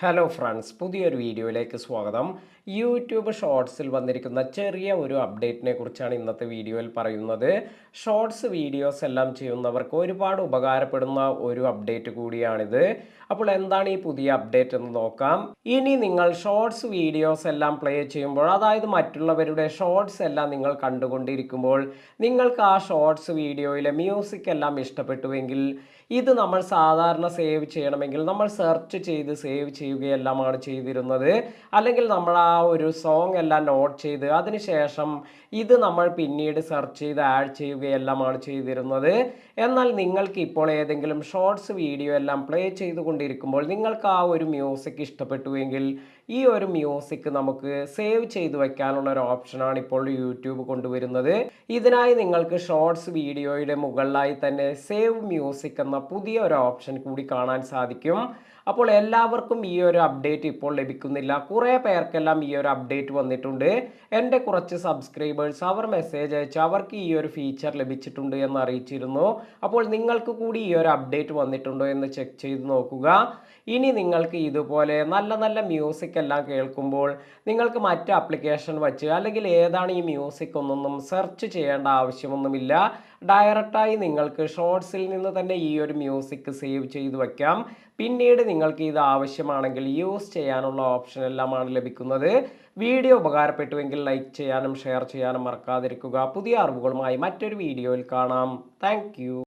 Hello friends, പുതിയൊരു വീഡിയോയിലേക്ക് സ്വാഗതം. യൂട്യൂബ് ഷോർട്സിൽ വന്നിരിക്കുന്ന ചെറിയ ഒരു അപ്ഡേറ്റിനെ കുറിച്ചാണ് ഇന്നത്തെ വീഡിയോയിൽ പറയുന്നത്. ഷോർട്സ് വീഡിയോസ് എല്ലാം ചെയ്യുന്നവർക്ക് ഒരുപാട് ഉപകാരപ്പെടുന്ന ഒരു അപ്ഡേറ്റ് കൂടിയാണിത്. അപ്പോൾ എന്താണ് ഈ പുതിയ അപ്ഡേറ്റ് എന്ന് നോക്കാം. ഇനി നിങ്ങൾ ഷോർട്സ് വീഡിയോസ് എല്ലാം പ്ലേ ചെയ്യുമ്പോൾ, അതായത് മറ്റുള്ളവരുടെ ഷോർട്സ് എല്ലാം നിങ്ങൾ കണ്ടുകൊണ്ടിരിക്കുമ്പോൾ നിങ്ങൾക്ക് ആ ഷോർട്സ് വീഡിയോയിലെ മ്യൂസിക് എല്ലാം ഇഷ്ടപ്പെട്ടുവെങ്കിൽ ഇത് നമ്മൾ സാധാരണ സേവ് ചെയ്യണമെങ്കിൽ നമ്മൾ സെർച്ച് ചെയ്ത് സേവ് ചെയ്യുകയെല്ലാമാണ് ചെയ്തിരുന്നത്. അല്ലെങ്കിൽ നമ്മൾ ആ ഒരു സോങ് എല്ലാം നോട്ട് ചെയ്ത് അതിനുശേഷം ഇത് നമ്മൾ പിന്നീട് സെർച്ച് ചെയ്ത് ആഡ് ചെയ്യുകയെല്ലാമാണ് ചെയ്തിരുന്നത്. എന്നാൽ നിങ്ങൾക്ക് ഇപ്പോൾ ഏതെങ്കിലും ഷോർട്സ് വീഡിയോ എല്ലാം പ്ലേ ചെയ്തുകൊണ്ടിരിക്കുമ്പോൾ നിങ്ങൾക്ക് ആ ഒരു മ്യൂസിക് ഇഷ്ടപ്പെട്ടുവെങ്കിൽ ഈ ഒരു മ്യൂസിക് നമുക്ക് സേവ് ചെയ്ത് വെക്കാനുള്ള ഒരു ഓപ്ഷനാണ് ഇപ്പോൾ യൂട്യൂബ് കൊണ്ടുവരുന്നത്. ഇതിനായി നിങ്ങൾക്ക് ഷോർട്സ് വീഡിയോയുടെ മുകളിലായി തന്നെ സേവ് മ്യൂസിക് എന്ന പുതിയ ഒരു ഓപ്ഷൻ കൂടി കാണാൻ സാധിക്കും. അപ്പോൾ എല്ലാവർക്കും ഈ ഒരു അപ്ഡേറ്റ് ഇപ്പോൾ ലഭിക്കുന്നില്ല. കുറേ പേർക്കെല്ലാം ഈ ഒരു അപ്ഡേറ്റ് വന്നിട്ടുണ്ട്. എൻ്റെ കുറച്ച് സബ്സ്ക്രൈബേഴ്സ് അവർ മെസ്സേജ് അയച്ച് അവർക്ക് ഈ ഒരു ഫീച്ചർ ലഭിച്ചിട്ടുണ്ട് എന്ന് അറിയിച്ചിരുന്നു. അപ്പോൾ നിങ്ങൾക്ക് കൂടി ഈ ഒരു അപ്ഡേറ്റ് വന്നിട്ടുണ്ടോ എന്ന് ചെക്ക് ചെയ്ത് നോക്കുക. ഇനി നിങ്ങൾക്ക് ഇതുപോലെ നല്ല നല്ല മ്യൂസിക് എല്ലാം കേൾക്കുമ്പോൾ നിങ്ങൾക്ക് മറ്റ് ആപ്ലിക്കേഷൻ വച്ച് അല്ലെങ്കിൽ ഏതാണ് ഈ മ്യൂസിക് ഒന്നൊന്നും സെർച്ച് ചെയ്യേണ്ട ആവശ്യമൊന്നുമില്ല. ഡയറക്റ്റായി നിങ്ങൾക്ക് ഷോർട്സിൽ നിന്ന് തന്നെ ഈ ഒരു മ്യൂസിക് സേവ് ചെയ്ത് വയ്ക്കാം. പിന്നീട് നിങ്ങൾക്ക് ഇത് ആവശ്യമാണെങ്കിൽ യൂസ് ചെയ്യാനുള്ള ഓപ്ഷൻ എല്ലാമാണ് ലഭിക്കുന്നത്. വീഡിയോ ഉപകാരപ്പെട്ടുവെങ്കിൽ ലൈക്ക് ചെയ്യാനും ഷെയർ ചെയ്യാനും മറക്കാതിരിക്കുക. പുതിയ അറിവുകളുമായി മറ്റൊരു വീഡിയോയിൽ കാണാം. താങ്ക്